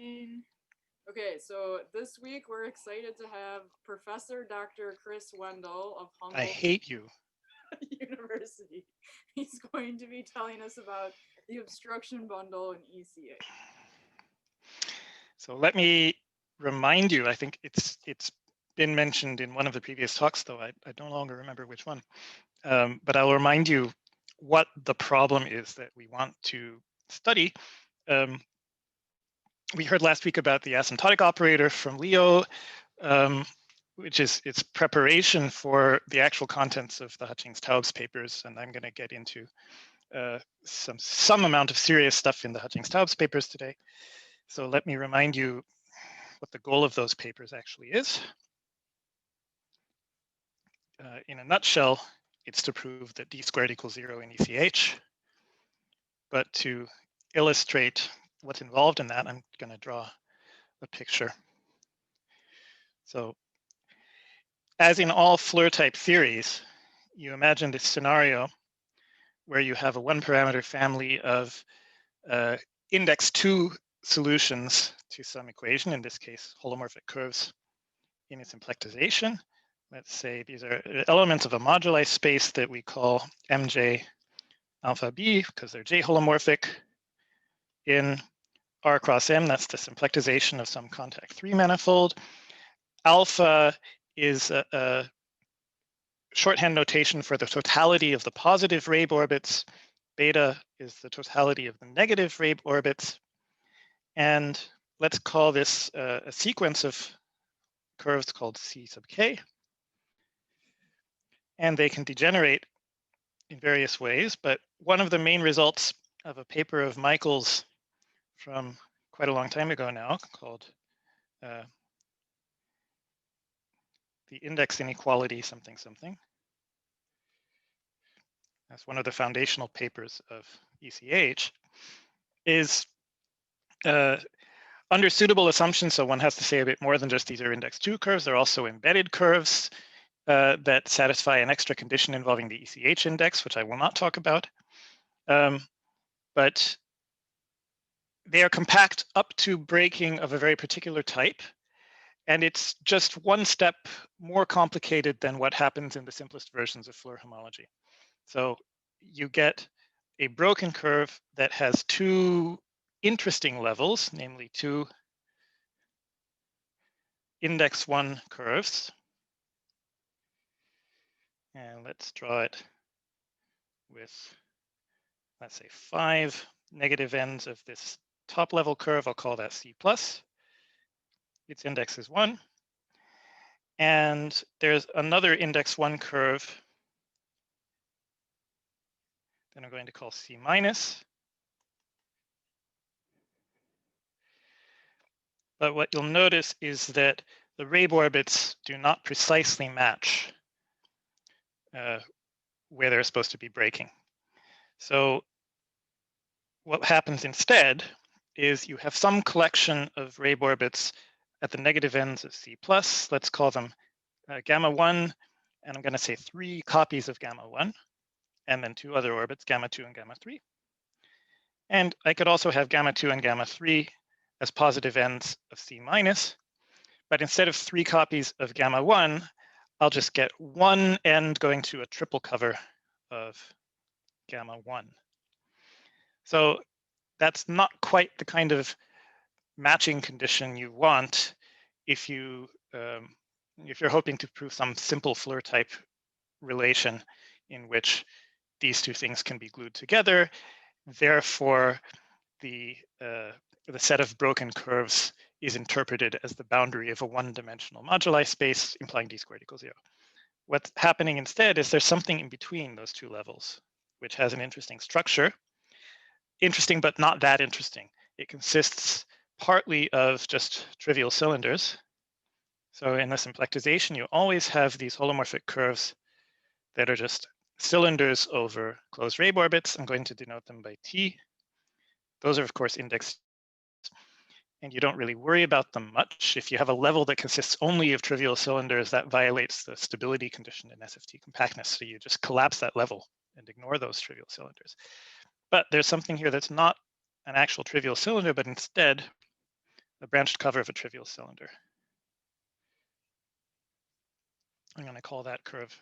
Okay, so this week we're excited to have Professor Dr. Chris Wendl of I Humboldt hate you. University. He's going to be telling us about the obstruction bundle in ECH. So let me remind you, I think it's been mentioned in one of the previous talks, though I no longer remember which one. But I'll remind you what the problem is that we want to study. We heard last week about the asymptotic operator from Leo, which is its preparation for the actual contents of the Hutchings-Taubes papers, and I'm going to get into some amount of serious stuff in the Hutchings-Taubes papers today. So let me remind you what the goal of those papers actually is. In a nutshell, it's to prove that d squared equals 0 in ECH. But to illustrate what's involved in that, I'm going to draw a picture. So as in all Floer type theories, you imagine this scenario where you have a one parameter family of index 2 solutions to some equation, in this case, holomorphic curves in its symplectization. Let's say these are elements of a moduli space that we call MJ alpha B because they're J holomorphic. In R cross M, that's the symplectization of some contact 3 manifold. Alpha is a shorthand notation for the totality of the positive Rabe orbits. Beta is the totality of the negative Rabe orbits. And let's call this a sequence of curves called C sub k. And they can degenerate in various ways, but one of the main results of a paper of Michael's from quite a long time ago now called the index inequality something something. That's one of the foundational papers of ECH, is under suitable assumptions, so one has to say a bit more than just these are index 2 curves, they're also embedded curves that satisfy an extra condition involving the ECH index, which I will not talk about. But they are compact up to breaking of a very particular type. And it's just one step more complicated than what happens in the simplest versions of Floer homology. So you get a broken curve that has two interesting levels, namely two index 1 curves. And let's draw it with, let's say, 5 negative ends of this top level curve. I'll call that C plus. Its index is 1. And there's another index 1 curve that I'm going to call C minus. But what you'll notice is that the Rabe orbits do not precisely match where they're supposed to be breaking. So what happens instead is you have some collection of Rabe orbits at the negative ends of C plus. Let's call them gamma 1, and I'm going to say 3 copies of gamma 1, and then 2 other orbits, gamma 2 and gamma 3. And I could also have gamma 2 and gamma 3 as positive ends of C minus, but instead of 3 copies of gamma 1, I'll just get one end going to a triple cover of gamma 1. So that's not quite the kind of matching condition you want if you're hoping to prove some simple Floer type relation in which these two things can be glued together. Therefore, the set of broken curves is interpreted as the boundary of a one-dimensional moduli space, implying d squared equals 0. What's happening instead is there's something in between those two levels, which has an interesting structure. Interesting, but not that interesting. It consists partly of just trivial cylinders. So in the symplectization, you always have these holomorphic curves that are just cylinders over closed Rabe orbits. I'm going to denote them by T. Those are, of course, indexed, and you don't really worry about them much. If you have a level that consists only of trivial cylinders, that violates the stability condition in SFT compactness. So you just collapse that level and ignore those trivial cylinders. But there's something here that's not an actual trivial cylinder, but instead the branched cover of a trivial cylinder. I'm going to call that curve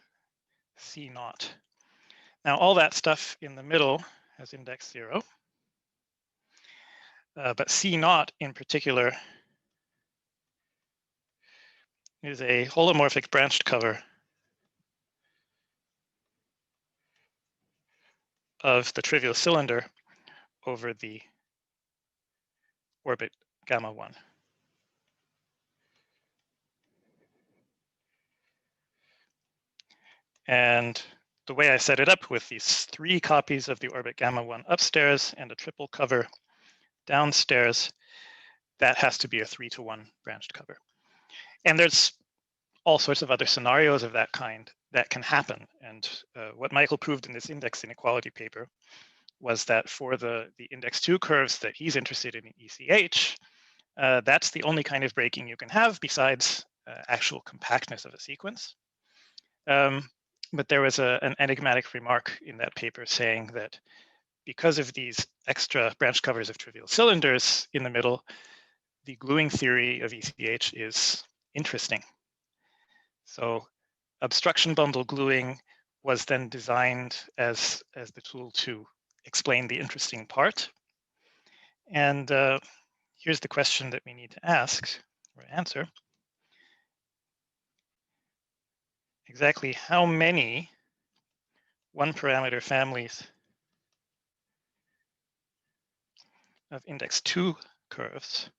C naught. Now, all that stuff in the middle has index 0, but C naught in particular is a holomorphic branched cover of the trivial cylinder over the orbit gamma 1. And the way I set it up with these 3 copies of the orbit gamma 1 upstairs and a triple cover downstairs, that has to be a 3-to-1 branched cover. And there's all sorts of other scenarios of that kind that can happen. And what Michael proved in this index inequality paper was that for the index 2 curves that he's interested in ECH, that's the only kind of breaking you can have besides actual compactness of a sequence. But there was an enigmatic remark in that paper saying that because of these extra branch covers of trivial cylinders in the middle, the gluing theory of ECH is interesting. So obstruction bundle gluing was then designed as the tool to explain the interesting part. And here's the question that we need to ask or answer. Exactly how many one-parameter families of index 2 curves,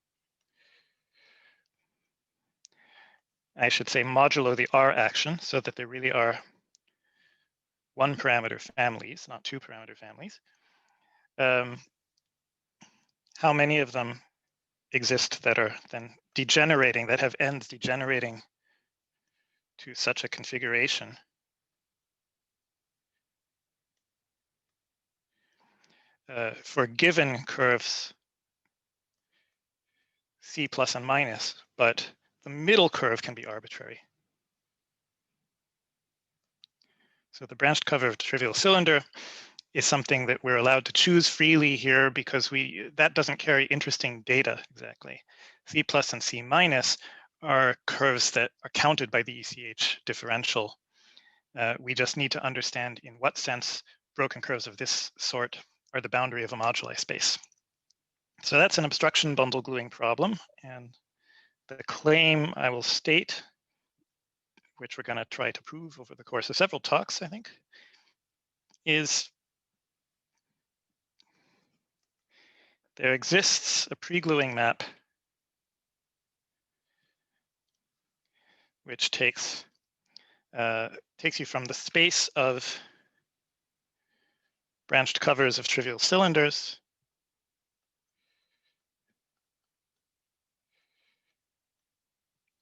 I should say modulo the R action, so that there really are one-parameter families, not two-parameter families. How many of them exist that are then degenerating, that have ends degenerating to such a configuration for given curves C plus and minus, but the middle curve can be arbitrary. So the branched cover of trivial cylinder is something that we're allowed to choose freely here because that doesn't carry interesting data exactly. C plus and C minus are curves that are counted by the ECH differential. We just need to understand in what sense broken curves of this sort are the boundary of a moduli space. So that's an obstruction bundle gluing problem. And the claim I will state, which we're going to try to prove over the course of several talks, I think, is there exists a pre-gluing map which takes you from the space of branched covers of trivial cylinders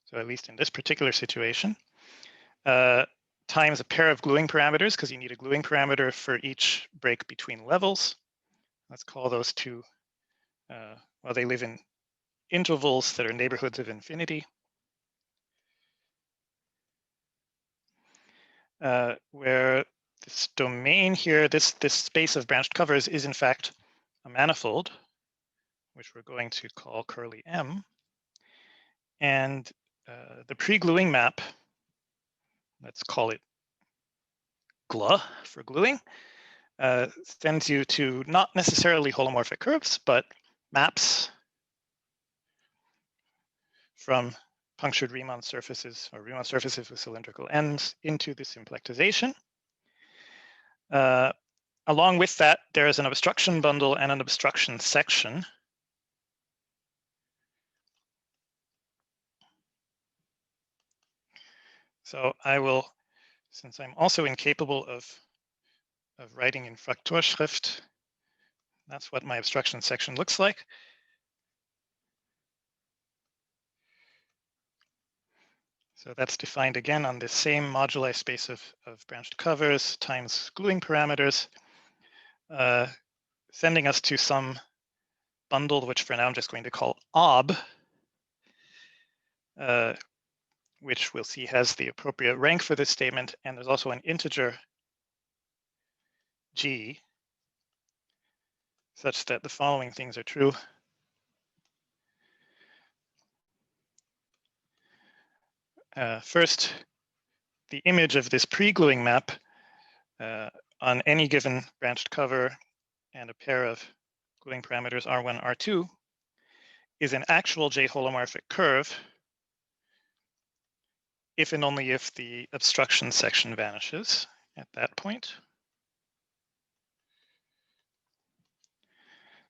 so at least in this particular situation, times a pair of gluing parameters, because you need a gluing parameter for each break between levels. Let's call those two, well, they live in intervals that are neighborhoods of infinity. Where this domain here, this space of branched covers is in fact a manifold, which we're going to call curly M. And the pre-gluing map, let's call it GLA for gluing, sends you to not necessarily holomorphic curves, but maps from punctured Riemann surfaces or Riemann surfaces with cylindrical ends into the symplectization. Along with that, there is an obstruction bundle and an obstruction section. So I will, since I'm also incapable of writing in Frakturschrift, that's what my obstruction section looks like. So that's defined again on this same moduli space of branched covers times gluing parameters, sending us to some bundle, which for now I'm just going to call OB, which we'll see has the appropriate rank for this statement. And there's also an integer G, such that the following things are true. First, the image of this pre-gluing map on any given branched cover and a pair of gluing parameters R1, R2 is an actual J-holomorphic curve if and only if the obstruction section vanishes at that point.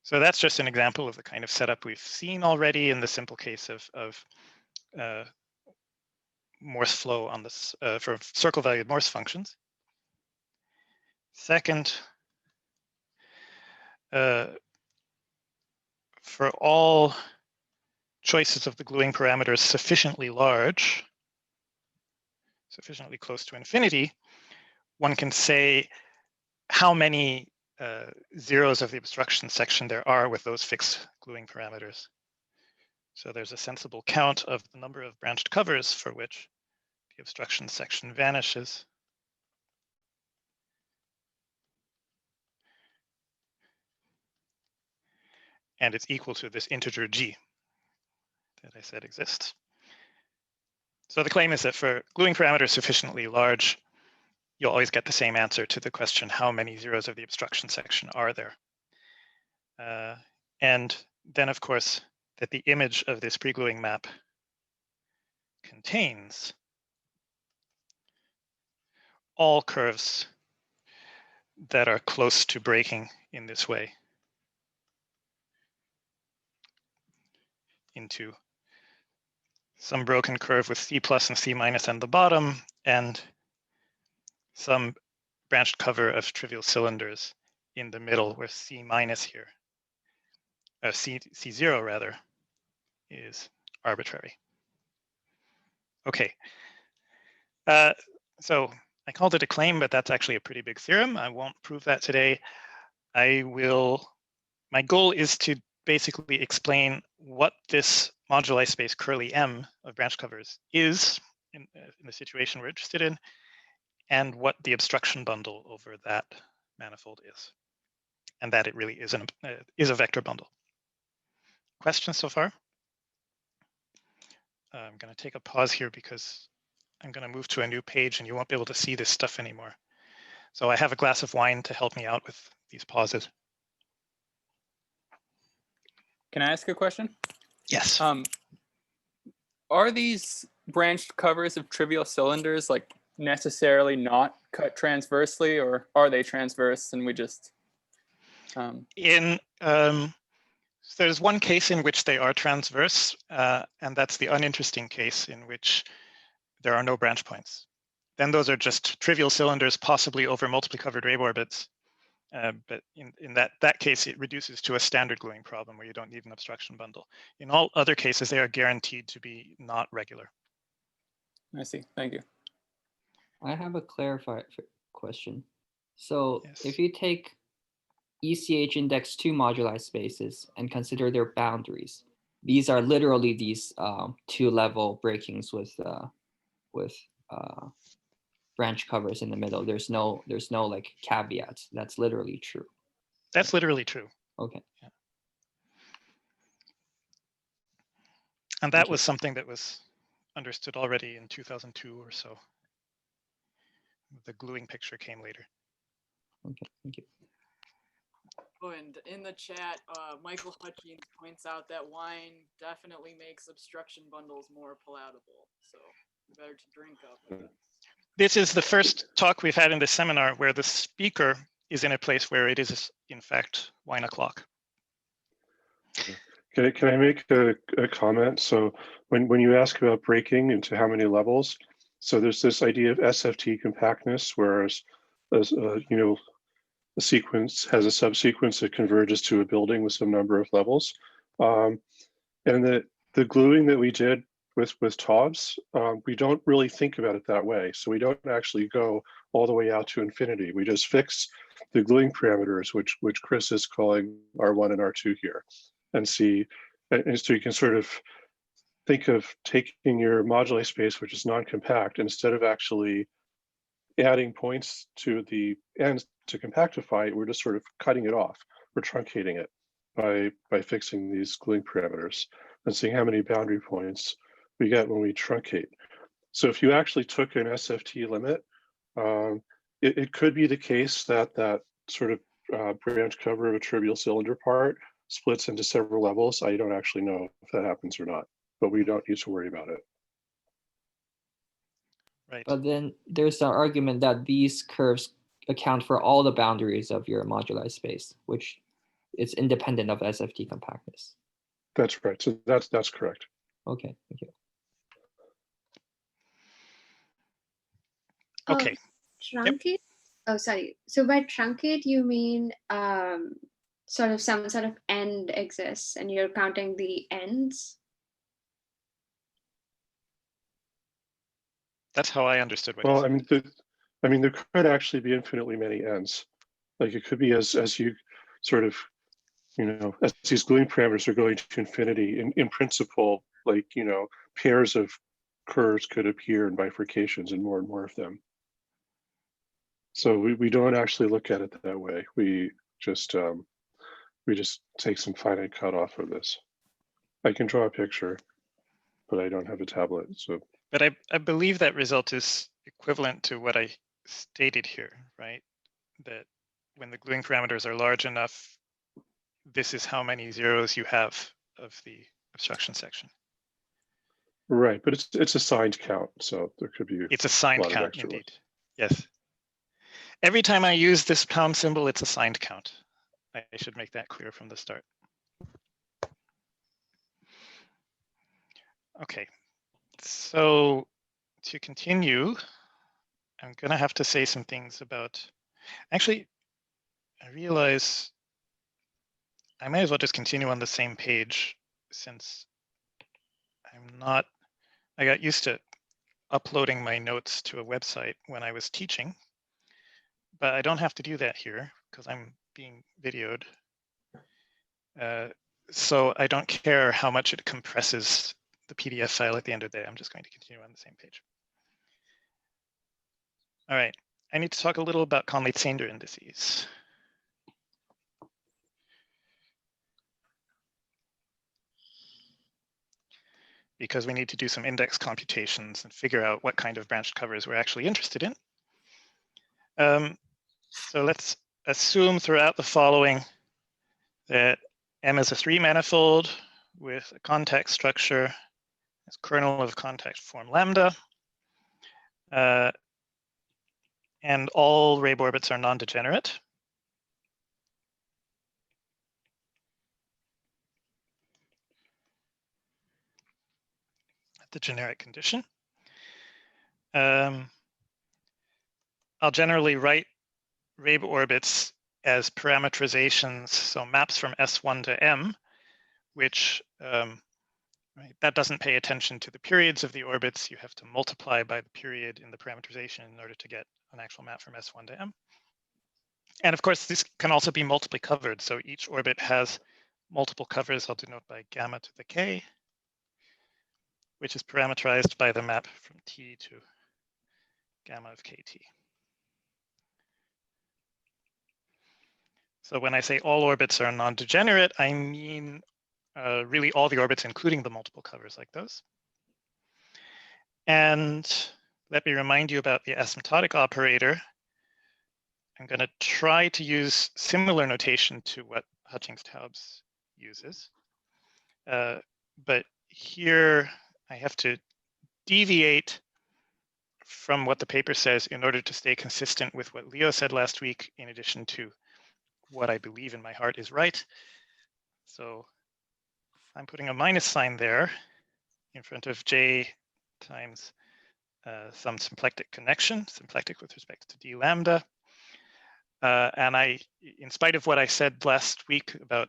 So that's just an example of the kind of setup we've seen already in the simple case of Morse flow on this for circle valued Morse functions. Second, for all choices of the gluing parameters sufficiently large, sufficiently close to infinity, one can say how many zeros of the obstruction section there are with those fixed gluing parameters. So there's a sensible count of the number of branched covers for which the obstruction section vanishes. And it's equal to this integer g that I said exists. So the claim is that for gluing parameters sufficiently large, you'll always get the same answer to the question, how many zeros of the obstruction section are there? And then, of course, that the image of this pre-gluing map contains all curves that are close to breaking in this way into some broken curve with C plus and C minus on the bottom, and some branched cover of trivial cylinders in the middle, where C minus here, C0 rather, is arbitrary. Okay, so I called it a claim, but that's actually a pretty big theorem. I won't prove that today. My goal is to basically explain what this moduli space curly M of branch covers is in the situation we're interested in, and what the obstruction bundle over that manifold is, and that it really is a vector bundle. Questions so far? I'm going to take a pause here because I'm going to move to a new page and you won't be able to see this stuff anymore. So I have a glass of wine to help me out with these pauses. Can I ask a question? Yes. Are these branched covers of trivial cylinders like necessarily not cut transversely, or are they transverse and we just there's one case in which they are transverse, and that's the uninteresting case in which there are no branch points. Then those are just trivial cylinders, possibly over multiply covered wave orbits. But in that case, it reduces to a standard gluing problem where you don't need an obstruction bundle. In all other cases, they are guaranteed to be not regular. I see. Thank you. I have a clarified question. So Yes. if you take ECH index 2 moduli spaces and consider their boundaries, these are literally these two-level breakings with branch covers in the middle. There's no like caveats. That's literally true. That's literally true. Okay. Yeah. And that was something that was understood already in 2002 or so. The gluing picture came later. Okay, thank you. Oh, and in the chat, Michael Hutchins points out that wine definitely makes obstruction bundles more palatable. So better to drink up. This is the first talk we've had in this seminar where the speaker is in a place where it is, in fact, wine o'clock. Can I make a comment? So when you ask about breaking into how many levels, so there's this idea of SFT compactness, whereas a sequence has a subsequence that converges to a building with some number of levels. And the gluing that we did with TOBS, we don't really think about it that way. So we don't actually go all the way out to infinity. We just fix the gluing parameters, which Chris is calling R1 and R2 here, and see. And so you can sort of think of taking your moduli space, which is non-compact, and instead of actually adding points to the ends to compactify it, we're just sort of cutting it off. We're truncating it by fixing these gluing parameters and seeing how many boundary points we get when we truncate. So if you actually took an SFT limit, it could be the case that that sort of branch cover of a trivial cylinder part splits into several levels. I don't actually know if that happens or not, but we don't need to worry about it. Right. But then there's an argument that these curves account for all the boundaries of your moduli space, which is independent of SFT compactness. That's right. So that's correct. Okay, thank you. Okay. Truncate? Oh, sorry. So by truncate, you mean sort of some sort of end exists and you're counting the ends? That's how I understood what you Well, said. I mean, there could actually be infinitely many ends. Like it could be as you sort of, you know, as these gluing parameters are going to infinity, in principle, like, you know, pairs of curves could appear in bifurcations and more of them. So we don't actually look at it that way. We just take some finite cutoff of this. I can draw a picture, but I don't have a tablet. So, But I believe that result is equivalent to what I stated here, right? That when the gluing parameters are large enough, this is how many zeros you have of the obstruction section. right, but it's a signed count, so there could be. It's a signed lot of count, extra indeed. ones. Yes. Every time I use this pound symbol, it's a signed count. I should make that clear from the start. Okay, so to continue, I'm gonna have to say some things about, actually, I realize I might as well just continue on the same page since I got used to uploading my notes to a website when I was teaching, but I don't have to do that here because I'm being videoed. So I don't care how much it compresses the PDF file at the end of the day. I'm just going to continue on the same page. All right, I need to talk a little about Conley-Sander indices. Because we need to do some index computations and figure out what kind of branched covers we're actually interested in. So let's assume throughout the following that M is a 3-manifold with a contact structure as kernel of contact form lambda. And all Rabe orbits are non-degenerate. The generic condition. I'll generally write Rabe orbits as parameterizations, so maps from S1 to M, which right, that doesn't pay attention to the periods of the orbits. You have to multiply by the period in the parameterization in order to get an actual map from S1 to M. And of course, this can also be multiply covered. So each orbit has multiple covers. I'll denote by gamma to the K, which is parameterized by the map from T to gamma of KT. So when I say all orbits are non-degenerate, I mean really all the orbits, including the multiple covers like those. And let me remind you about the asymptotic operator. I'm going to try to use similar notation to what Hutchings-Taubes uses. But here I have to deviate from what the paper says in order to stay consistent with what Leo said last week, in addition to what I believe in my heart is right. So I'm putting a minus sign there in front of J times some symplectic connection, symplectic with respect to d lambda. And in spite of what I said last week about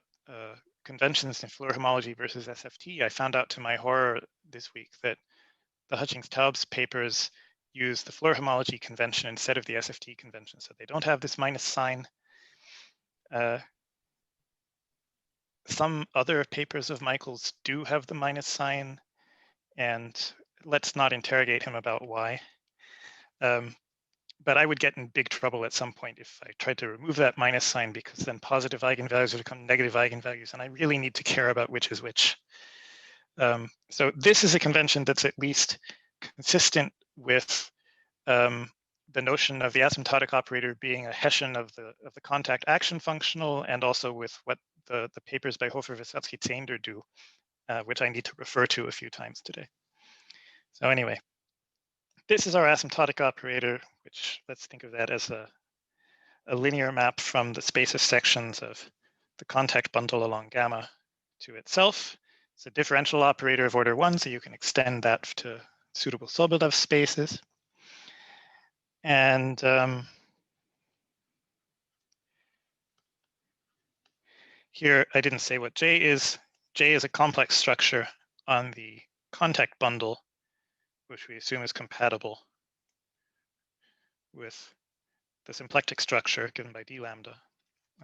conventions in Floer homology versus SFT, I found out to my horror this week that the Hutchings-Taubes papers use the Floer homology convention instead of the SFT convention. So they don't have this minus sign. Some other papers of Michael's do have the minus sign, and let's not interrogate him about why. But I would get in big trouble at some point if I tried to remove that minus sign, because then positive eigenvalues would become negative eigenvalues, and I really need to care about which is which. So this is a convention that's at least consistent with the notion of the asymptotic operator being a Hessian of the contact action functional, and also with what the papers by Hofer, Vysotsky, Zander do, which I need to refer to a few times today. So anyway, this is our asymptotic operator, which let's think of that as a linear map from the space of sections of the contact bundle along gamma to itself. It's a differential operator of order 1, so you can extend that to suitable Sobolev spaces. And here, I didn't say what J is. J is a complex structure on the contact bundle, which we assume is compatible with the symplectic structure given by d lambda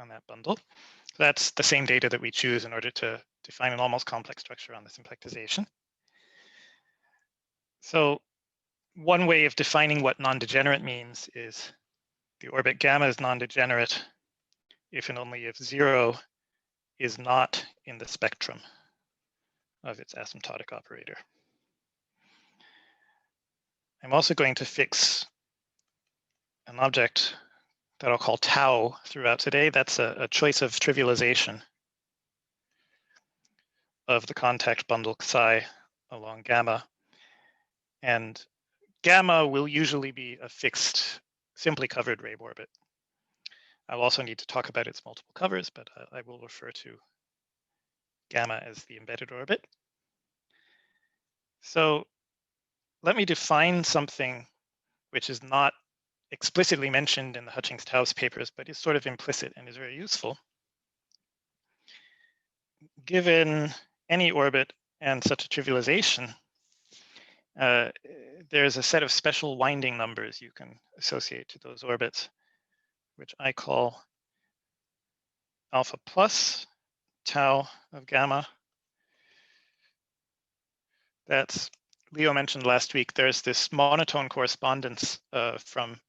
on that bundle. So that's the same data that we choose in order to define an almost complex structure on the symplectization. So one way of defining what non-degenerate means is the orbit gamma is non-degenerate if and only if 0 is not in the spectrum of its asymptotic operator. I'm also going to fix an object that I'll call tau throughout today. That's a choice of trivialization of the contact bundle psi along gamma. And gamma will usually be a fixed, simply covered Rabe orbit. I'll also need to talk about its multiple covers, but I will refer to gamma as the embedded orbit. So let me define something which is not explicitly mentioned in the Hutchings-Taubes papers, but is sort of implicit and is very useful. Given any orbit and such a trivialization, there's a set of special winding numbers you can associate to those orbits, which I call alpha plus tau of gamma. That's, Leo mentioned last week, there's this monotone correspondence from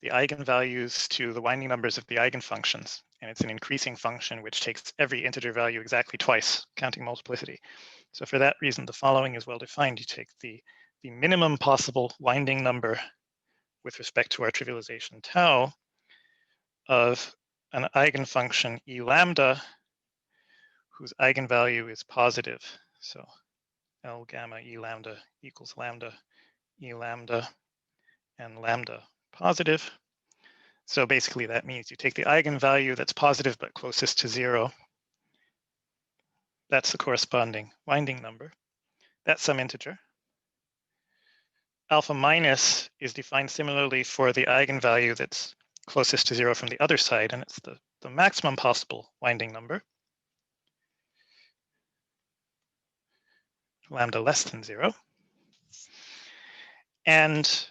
the eigenvalues to the winding numbers of the eigenfunctions. And it's an increasing function which takes every integer value exactly twice, counting multiplicity. So for that reason, the following is well defined. You take the minimum possible winding number with respect to our trivialization tau of an eigenfunction E lambda, whose eigenvalue is positive. So L gamma E lambda equals lambda E lambda and lambda positive. So basically that means you take the eigenvalue that's positive but closest to 0. That's the corresponding winding number. That's some integer. Alpha minus is defined similarly for the eigenvalue that's closest to 0 from the other side, and it's the maximum possible winding number. Lambda less than 0. And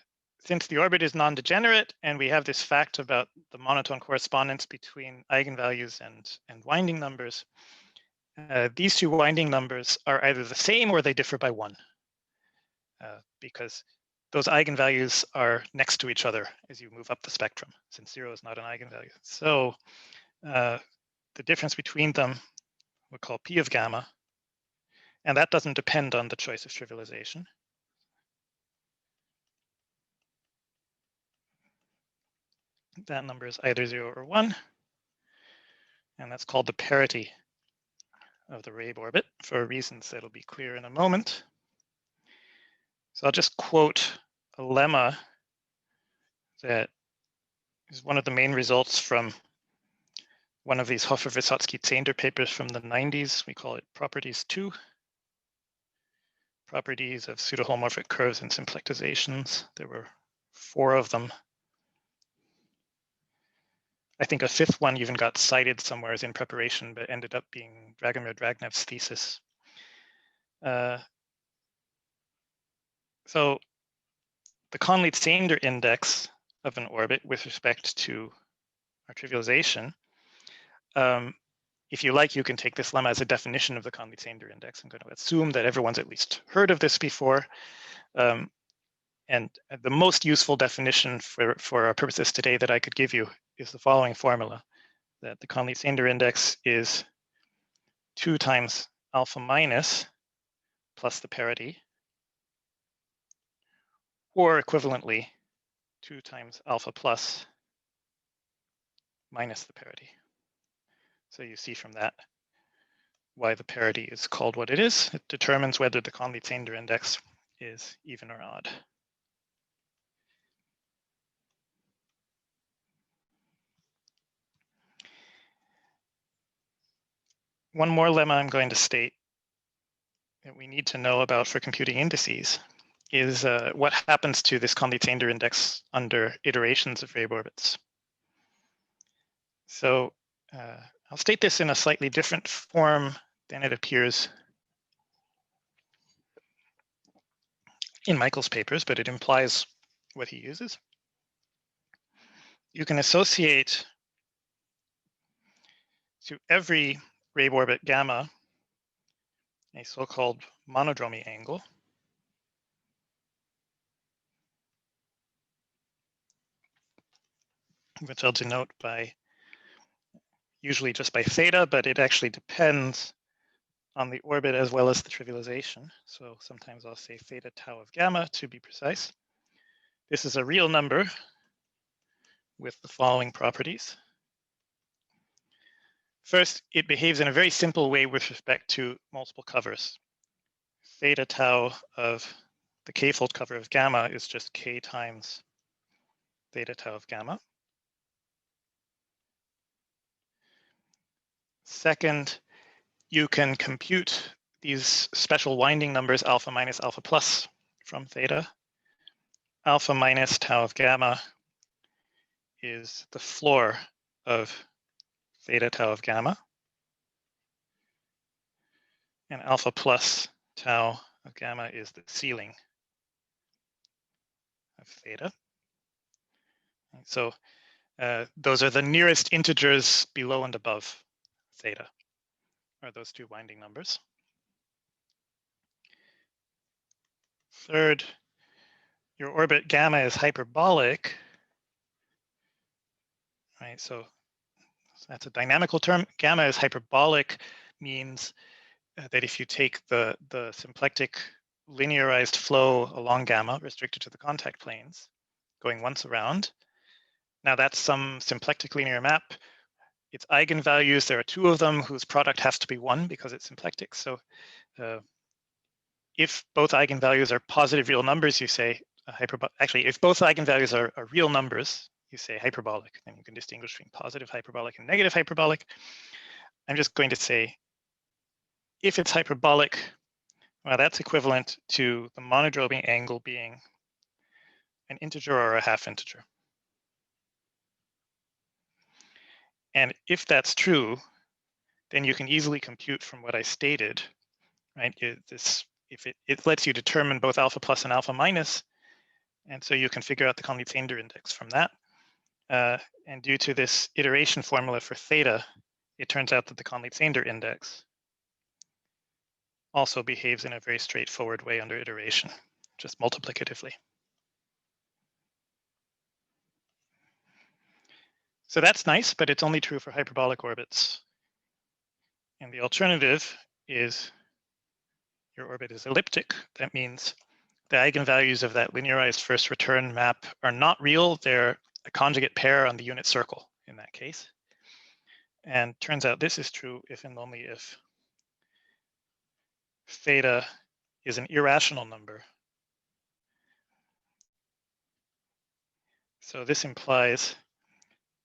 since the orbit is non-degenerate and we have this fact about the monotone correspondence between eigenvalues and winding numbers, these two winding numbers are either the same or they differ by 1, because those eigenvalues are next to each other as you move up the spectrum, since 0 is not an eigenvalue. So the difference between them we'll call P of gamma, and that doesn't depend on the choice of trivialization. That number is either 0 or 1, and that's called the parity of the Rabe orbit for reasons that'll be clear in a moment. So I'll just quote a lemma that is one of the main results from one of these Hofer, Vysotsky, Zander papers from the 90s. We call it properties 2. Properties of pseudo-holomorphic curves and symplectizations. There were 4 of them. I think a 5th one even got cited somewhere as in preparation, but ended up being Dragomir Dragnev's thesis. So the Conley-Zander index of an orbit with respect to our trivialization, if you like, you can take this lemma as a definition of the Conley-Zander index. I'm going to assume that everyone's at least heard of this before. And the most useful definition for our purposes today that I could give you is the following formula, that the Conley-Zander index is 2 times alpha minus plus the parity or equivalently 2 times alpha plus minus the parity. So you see from that why the parity is called what it is. It determines whether the Conley-Tander index is even or odd. One more lemma I'm going to state that we need to know about for computing indices is what happens to this Conley-Tander index under iterations of Rabe orbits. So I'll state this in a slightly different form than it appears in Michael's papers, but it implies what he uses. You can associate to every Rabe orbit gamma a so-called monodromy angle, which I'll denote by usually just by theta, but it actually depends on the orbit as well as the trivialization. So sometimes I'll say theta tau of gamma to be precise. This is a real number with the following properties. First, it behaves in a very simple way with respect to multiple covers. Theta tau of the k-fold cover of gamma is just k times theta tau of gamma. Second, you can compute these special winding numbers alpha minus alpha plus from theta. Alpha minus tau of gamma is the floor of theta tau of gamma. And alpha plus tau of gamma is the ceiling of theta. And so those are the nearest integers below and above theta, are those two winding numbers. Third, your orbit gamma is hyperbolic, right? So that's a dynamical term. Gamma is hyperbolic means that if you take the symplectic linearized flow along gamma restricted to the contact planes, going once around, now that's some symplectic linear map. Its eigenvalues, there are two of them whose product has to be 1 because it's symplectic. So if both eigenvalues are positive real numbers, you say actually, if both eigenvalues are real numbers, you say hyperbolic. Then you can distinguish between positive hyperbolic and negative hyperbolic. I'm just going to say, if it's hyperbolic, well, that's equivalent to the monodromy angle being an integer or a half integer. And if that's true, then you can easily compute from what I stated, right? If it lets you determine both alpha plus and alpha minus, and so you can figure out the Conley-Tander index from that. And due to this iteration formula for theta, it turns out that the Conley-Tander index also behaves in a very straightforward way under iteration, just multiplicatively. So that's nice, but it's only true for hyperbolic orbits. And the alternative is your orbit is elliptic. That means the eigenvalues of that linearized first return map are not real. They're a conjugate pair on the unit circle in that case. And turns out this is true if and only if theta is an irrational number. So this implies,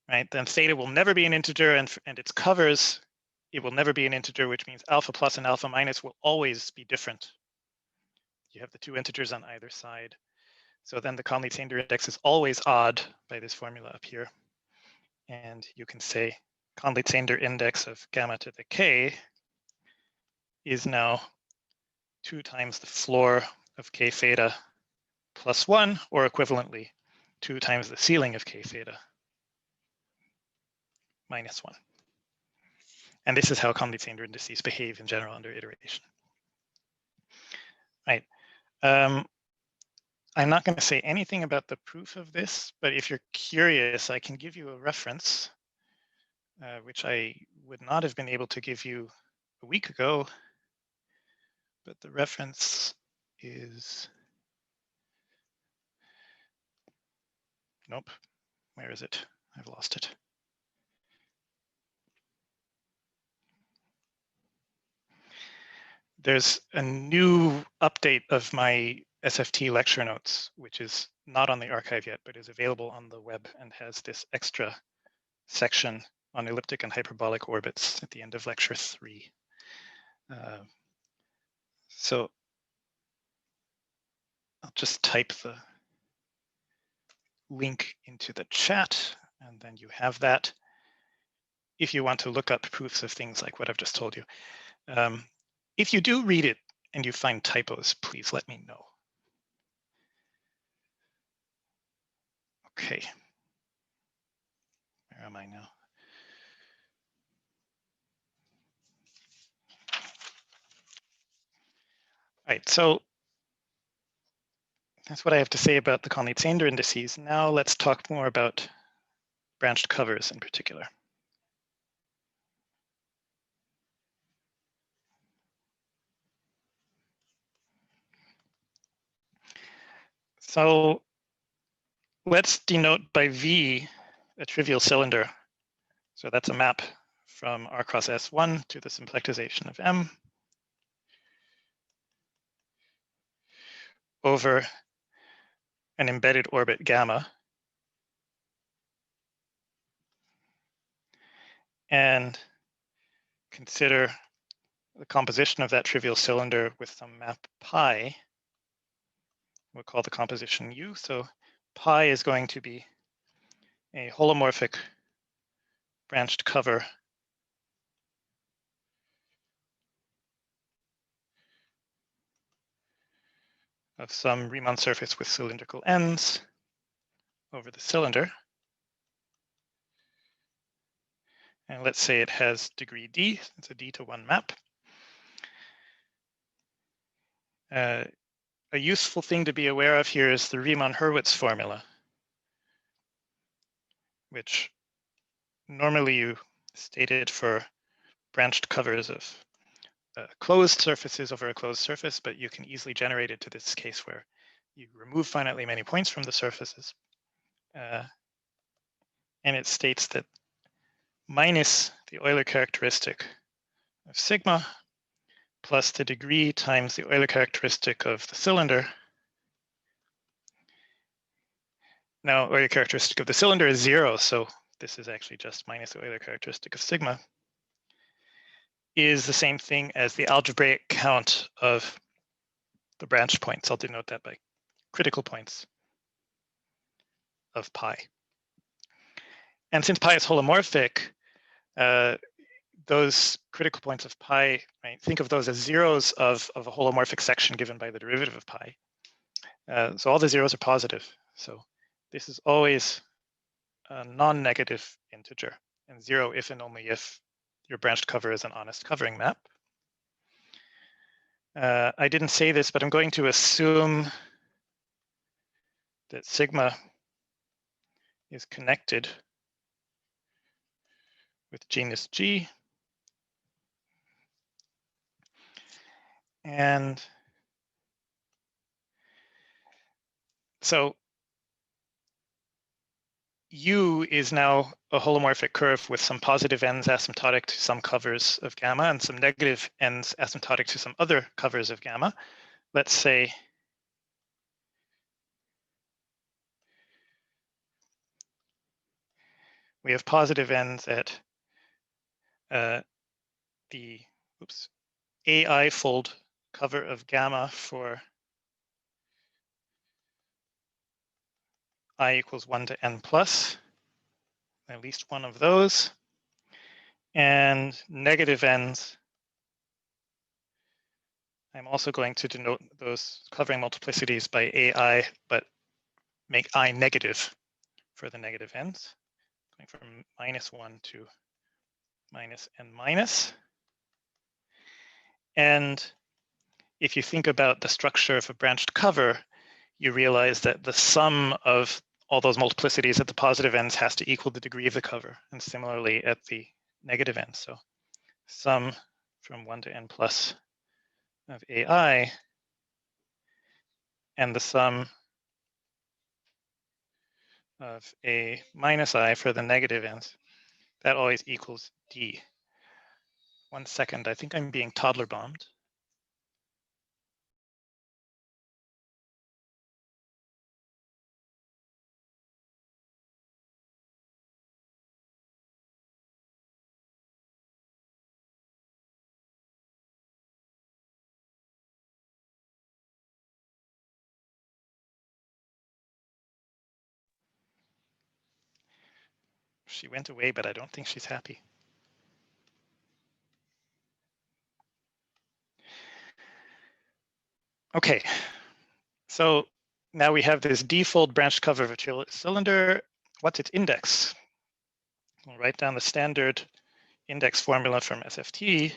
right, then theta will never be an integer, and its covers, it will never be an integer, which means alpha plus and alpha minus will always be different. You have the two integers on either side. So then the Conley-Tander index is always odd by this formula up here. And you can say Conley-Tander index of gamma to the k is now 2 times the floor of k theta plus 1, or equivalently 2 times the ceiling of k theta minus 1. And this is how Conley-Tander indices behave in general under iteration. Right. I'm not going to say anything about the proof of this, but if you're curious, I can give you a reference, which I would not have been able to give you a week ago. But the reference is nope. Where is it? I've lost it. There's a new update of my SFT lecture notes, which is not on the archive yet, but is available on the web and has this extra section on elliptic and hyperbolic orbits at the end of lecture 3. So I'll just type the link into the chat, and then you have that if you want to look up proofs of things like what I've just told you. If you do read it and you find typos, please let me know. Okay. Where am I now? All right, so that's what I have to say about the Conley-Zander indices. Now let's talk more about branched covers in particular. So let's denote by V a trivial cylinder. So that's a map from R cross S1 to the symplectization of M over an embedded orbit gamma. And consider the composition of that trivial cylinder with some map pi. We'll call the composition U. So pi is going to be a holomorphic branched cover of some Riemann surface with cylindrical ends over the cylinder. And let's say it has degree D. It's a D to 1 map. A useful thing to be aware of here is the Riemann-Hurwitz formula, which normally you stated for branched covers of closed surfaces over a closed surface, but you can easily generate it to this case where you remove finitely many points from the surfaces. And it states that minus the Euler characteristic of sigma plus the degree times the Euler characteristic of the cylinder. Now, Euler characteristic of the cylinder is 0, so this is actually just minus the Euler characteristic of sigma, is the same thing as the algebraic count of the branch points. I'll denote that by critical points of pi. And since pi is holomorphic, those critical points of pi, right, think of those as zeros of a holomorphic section given by the derivative of pi. So all the zeros are positive. So this is always a non-negative integer, and 0 if and only if your branched cover is an honest covering map. I didn't say this, but I'm going to assume that sigma is connected with genus G. And so U is now a holomorphic curve with some positive ends asymptotic to some covers of gamma and some negative ends asymptotic to some other covers of gamma. Let's say we have positive ends at the AI-fold cover of gamma for I equals 1 to n plus, at least one of those, and negative ends. I'm also going to denote those covering multiplicities by AI, but make I negative for the negative ends, going from -1 to minus n minus. And if you think about the structure of a branched cover, you realize that the sum of all those multiplicities at the positive ends has to equal the degree of the cover, and similarly at the negative ends. So sum from 1 to n plus of AI, and the sum of A minus I for the negative ends, that always equals D. 1 second, I think I'm being toddler bombed. She went away, but I don't think she's happy. Okay, so now we have this D-fold branched cover of a trivial cylinder. What's its index? We'll write down the standard index formula from SFT.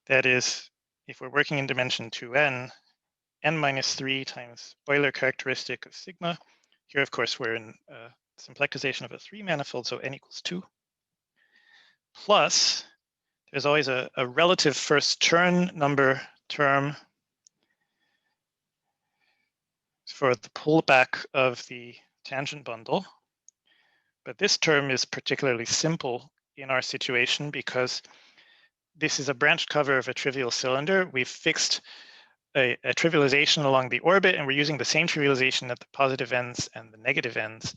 That is, if we're working in dimension 2n, n minus 3 times Euler characteristic of sigma. Here, of course, we're in symplectization of a 3 manifold, so n equals 2. Plus, there's always a relative first Chern number term for the pullback of the tangent bundle. But this term is particularly simple in our situation because this is a branched cover of a trivial cylinder. We've fixed a trivialization along the orbit, and we're using the same trivialization at the positive ends and the negative ends.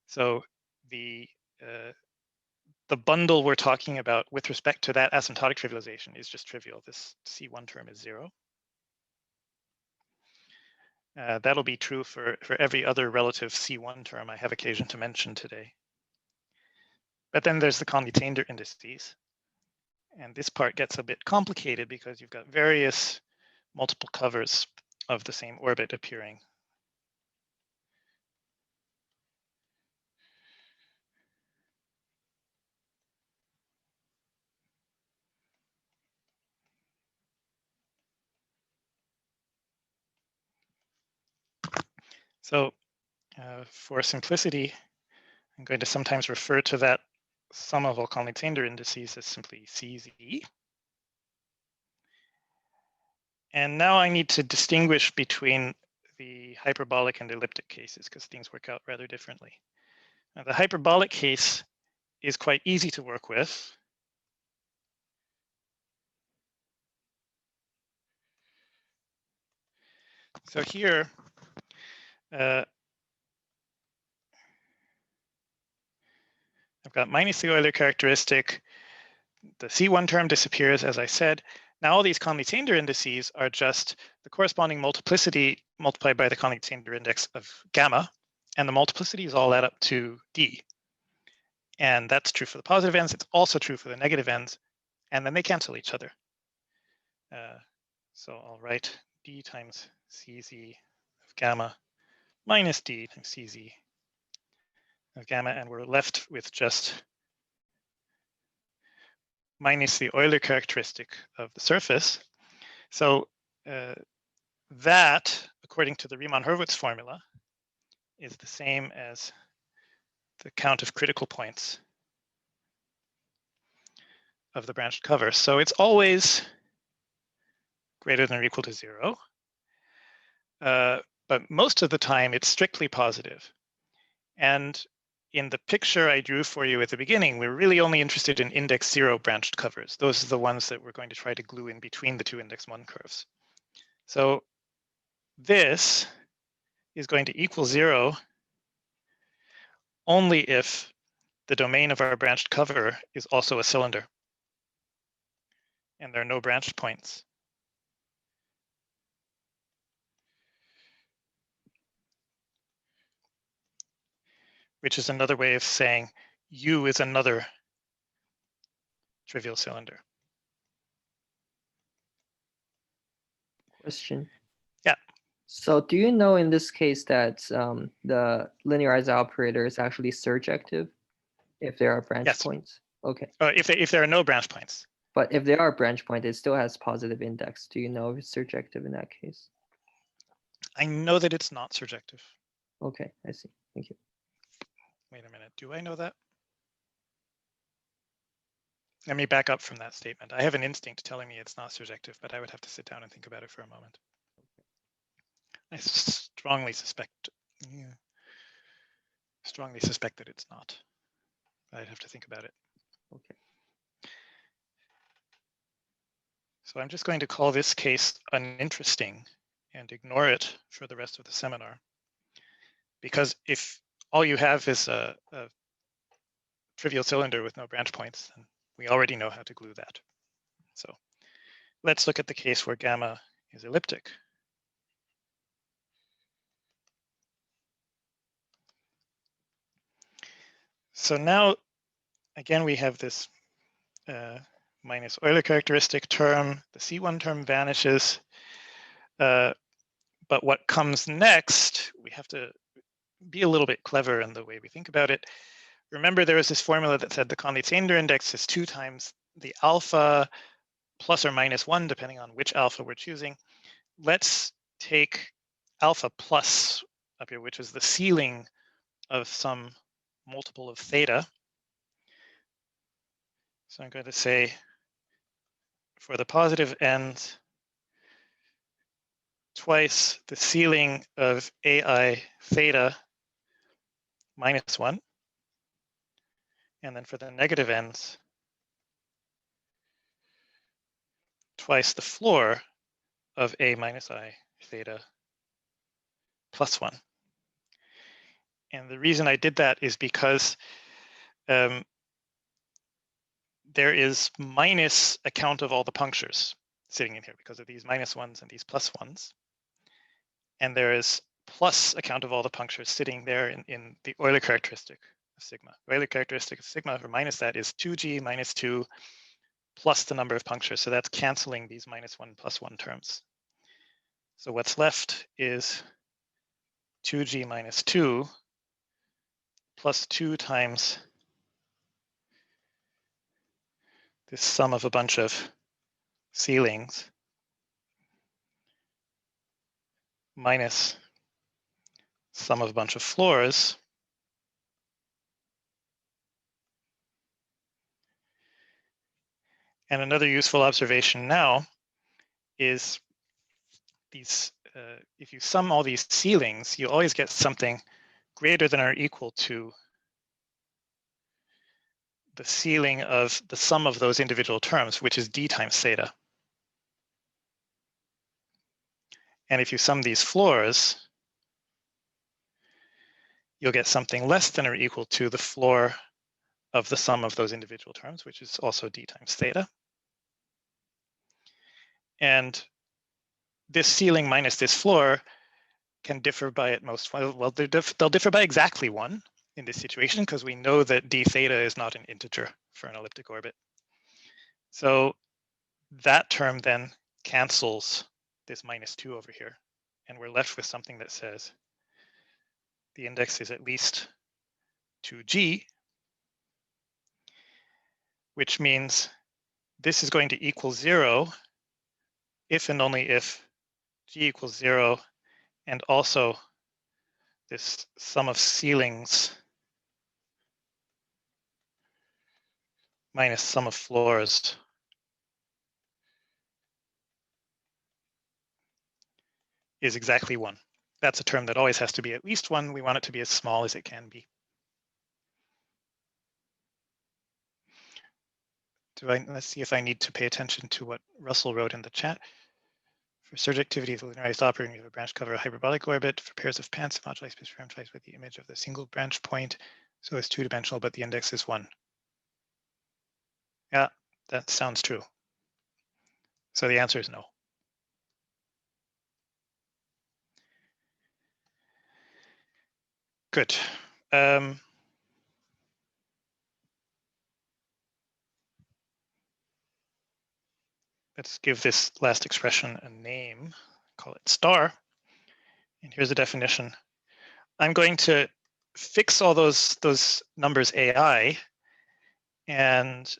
So the bundle we're talking about with respect to that asymptotic trivialization is just trivial. This C1 term is 0. That'll be true for every other relative C1 term I have occasion to mention today. But then there's the Conley-Tander indices. And this part gets a bit complicated because you've got various multiple covers of the same orbit appearing. So for simplicity, I'm going to sometimes refer to that sum of all Conley-Tander indices as simply CZ. And now I need to distinguish between the hyperbolic and elliptic cases because things work out rather differently. Now, the hyperbolic case is quite easy to work with. So here, I've got minus the Euler characteristic. The C1 term disappears, as I said. Now all these Conley-Tander indices are just the corresponding multiplicity multiplied by the Conley-Tander index of gamma, and the multiplicities all add up to D. And that's true for the positive ends. It's also true for the negative ends, and then they cancel each other. So I'll write D times CZ of gamma minus D times CZ of gamma, and we're left with just minus the Euler characteristic of the surface. So that, according to the Riemann-Hurwitz formula, is the same as the count of critical points of the branched cover. So it's always greater than or equal to 0. But most of the time, it's strictly positive. And in the picture I drew for you at the beginning, we're really only interested in index 0 branched covers. Those are the ones that we're going to try to glue in between the two index 1 curves. So this is going to equal 0 only if the domain of our branched cover is also a cylinder and there are no branched points. Which is another way of saying U is another trivial cylinder. Question. Yeah. So do you know in this case that the linearized operator is actually surjective if there are branch points? Okay. If there are no branch points. But if there are branch points, it still has positive index. Do you know if it's surjective in that case? I know that it's not surjective. Okay, I see. Thank you. Wait a minute. Do I know that? Let me back up from that statement. I have an instinct telling me it's not surjective, but I would have to sit down and think about it for a moment. I strongly suspect. Yeah. strongly suspect that it's not. I'd have to think about it. Okay. So I'm just going to call this case uninteresting and ignore it for the rest of the seminar. Because if all you have is a trivial cylinder with no branch points, then we already know how to glue that. So let's look at the case where gamma is elliptic. So now, again, we have this minus Euler characteristic term. The C1 term vanishes. But what comes next, we have to be a little bit clever in the way we think about it. Remember, there was this formula that said the Conley-Zander index is 2 times the alpha plus or minus 1, depending on which alpha we're choosing. Let's take alpha plus up here, which is the ceiling of some multiple of theta. So I'm going to say for the positive ends, twice the ceiling of AI theta minus 1. And then for the negative ends, twice the floor of A minus I theta plus 1. And the reason I did that is because there is minus a count of all the punctures sitting in here because of these minus 1s and these plus 1s. And there is plus a count of all the punctures sitting there in the Euler characteristic of sigma. Euler characteristic of sigma for minus that is 2g minus 2 plus the number of punctures. So that's canceling these minus 1 plus 1 terms. So what's left is 2g minus 2 plus 2 times this sum of a bunch of ceilings minus sum of a bunch of floors and another useful observation now is these if you sum all these ceilings, you always get something greater than or equal to the ceiling of the sum of those individual terms, which is d times theta. And if you sum these floors, you'll get something less than or equal to the floor of the sum of those individual terms, which is also d times theta. And this ceiling minus this floor can differ by at most, well, they'll differ by exactly 1 in this situation because we know that d theta is not an integer for an elliptic orbit. So that term then cancels this minus 2 over here. And we're left with something that says the index is at least 2g, which means this is going to equal 0 if and only if g equals 0 and also this sum of ceilings minus sum of floors is exactly 1. That's a term that always has to be at least 1. We want it to be as small as it can be. Let's see if I need to pay attention to what Russell wrote in the chat. For surjectivity, the linearized operator, you have a branch cover a hyperbolic orbit. For pairs of pants, the moduli space parameterized with the image of the single branch point. So it's 2-dimensional, but the index is 1. Yeah, that sounds true. So the answer is no. Good. Let's give this last expression a name, call it star. And here's a definition. I'm going to fix all those numbers AI and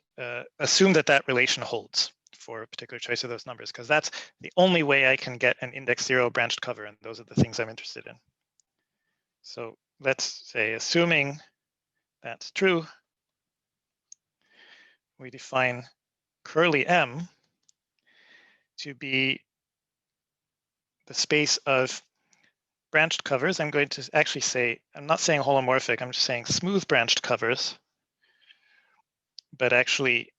assume that that relation holds for a particular choice of those numbers, because that's the only way I can get an index 0 branched cover, and those are the things I'm interested in. So let's say, assuming that's true, we define curly M to be the space of branched covers, I'm going to actually say, I'm not saying holomorphic, I'm just saying smooth branched covers. But actually,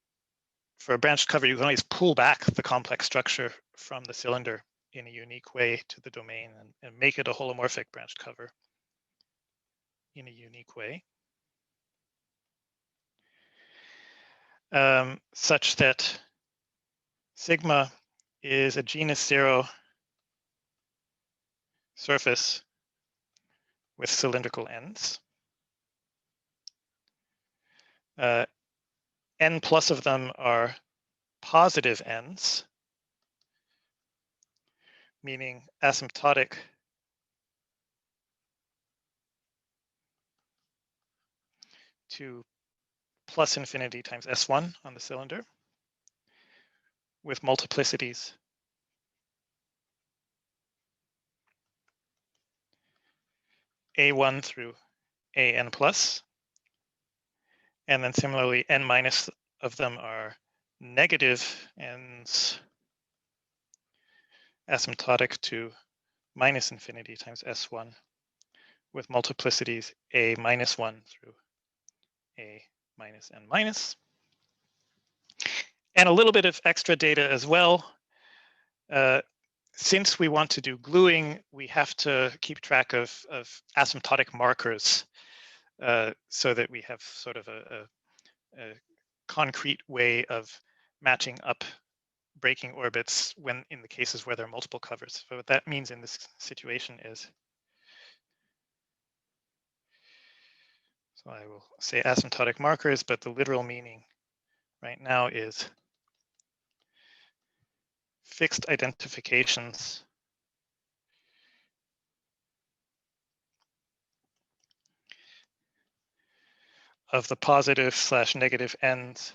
for a branched cover, you can always pull back the complex structure from the cylinder in a unique way to the domain and make it a holomorphic branched cover in a unique way. Such that sigma is a genus 0 surface with cylindrical ends. N plus of them are positive ends, meaning asymptotic to plus infinity times S1 on the cylinder with multiplicities A1 through AN plus. And then similarly, N minus of them are negative ends asymptotic to minus infinity times S1 with multiplicities A minus 1 through A minus N minus. And a little bit of extra data as well. Since we want to do gluing, we have to keep track of asymptotic markers so that we have sort of a concrete way of matching up breaking orbits when in the cases where there are multiple covers. So what that means in this situation is, so I will say asymptotic markers, but the literal meaning right now is fixed identifications of the positive / negative ends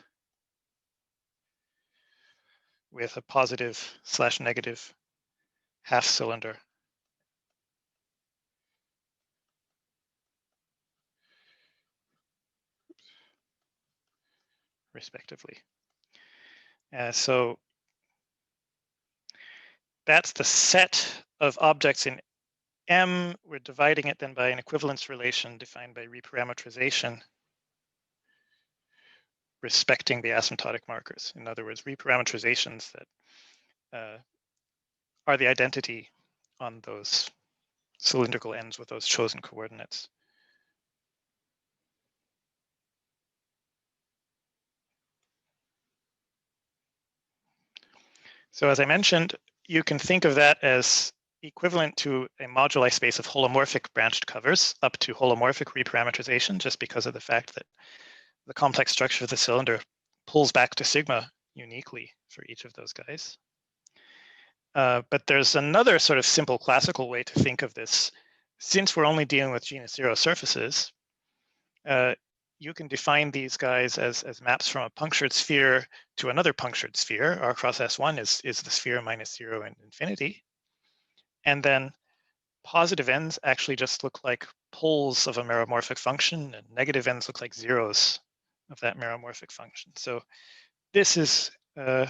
with a positive / negative half cylinder. Respectively. So that's the set of objects in M. We're dividing it then by an equivalence relation defined by reparameterization respecting the asymptotic markers. In other words, reparameterizations that are the identity on those cylindrical ends with those chosen coordinates. So as I mentioned, you can think of that as equivalent to a moduli space of holomorphic branched covers up to holomorphic reparameterization, just because of the fact that the complex structure of the cylinder pulls back to sigma uniquely for each of those guys. But there's another sort of simple classical way to think of this. Since we're only dealing with genus 0 surfaces, you can define these guys as maps from a punctured sphere to another punctured sphere. R cross S1 is the sphere minus 0 and infinity. And then positive ends actually just look like poles of a meromorphic function, and negative ends look like zeros of that meromorphic function. So this is, the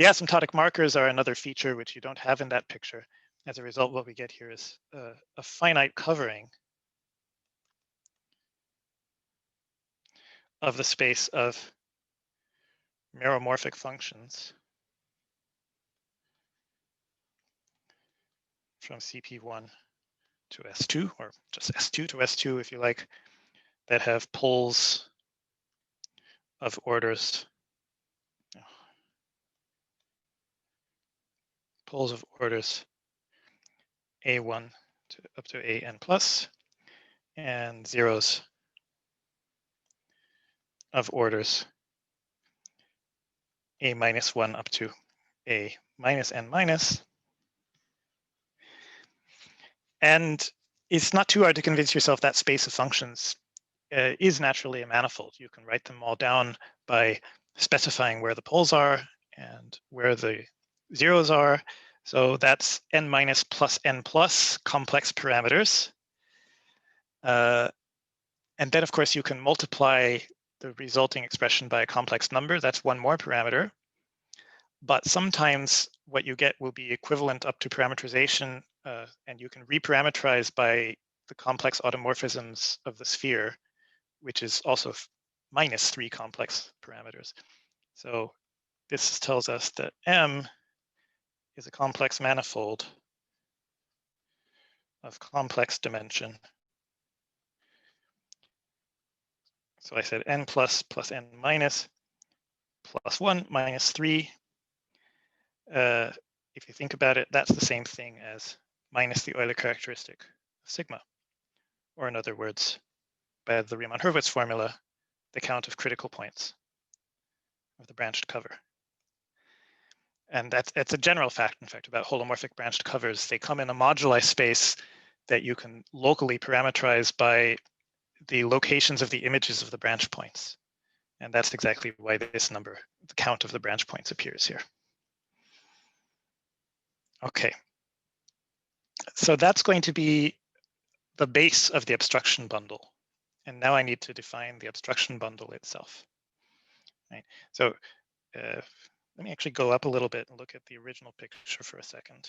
asymptotic markers are another feature which you don't have in that picture. As a result, what we get here is a finite covering of the space of meromorphic functions from CP1 to S2, or just S2 to S2 if you like, that have poles of orders A1 to up to AN plus, and zeros of orders A minus 1 up to A minus N minus. And it's not too hard to convince yourself that space of functions is naturally a manifold. You can write them all down by specifying where the poles are and where the zeros are. So that's N minus plus N plus complex parameters. And then, of course, you can multiply the resulting expression by a complex number. That's one more parameter. But sometimes what you get will be equivalent up to parameterization and you can reparameterize by the complex automorphisms of the sphere, which is also minus 3 complex parameters. So this tells us that M is a complex manifold of complex dimension. So I said n plus n minus plus 1 minus 3. If you think about it, that's the same thing as minus the Euler characteristic of sigma. Or in other words, by the Riemann-Hurwitz formula, the count of critical points of the branched cover. And that's a general fact, in fact, about holomorphic branched covers. They come in a moduli space that you can locally parameterize by the locations of the images of the branch points. And that's exactly why this number, the count of the branch points, appears here. Okay. So that's going to be the base of the obstruction bundle. And now I need to define the obstruction bundle itself. Right. So let me actually go up a little bit and look at the original picture for a second.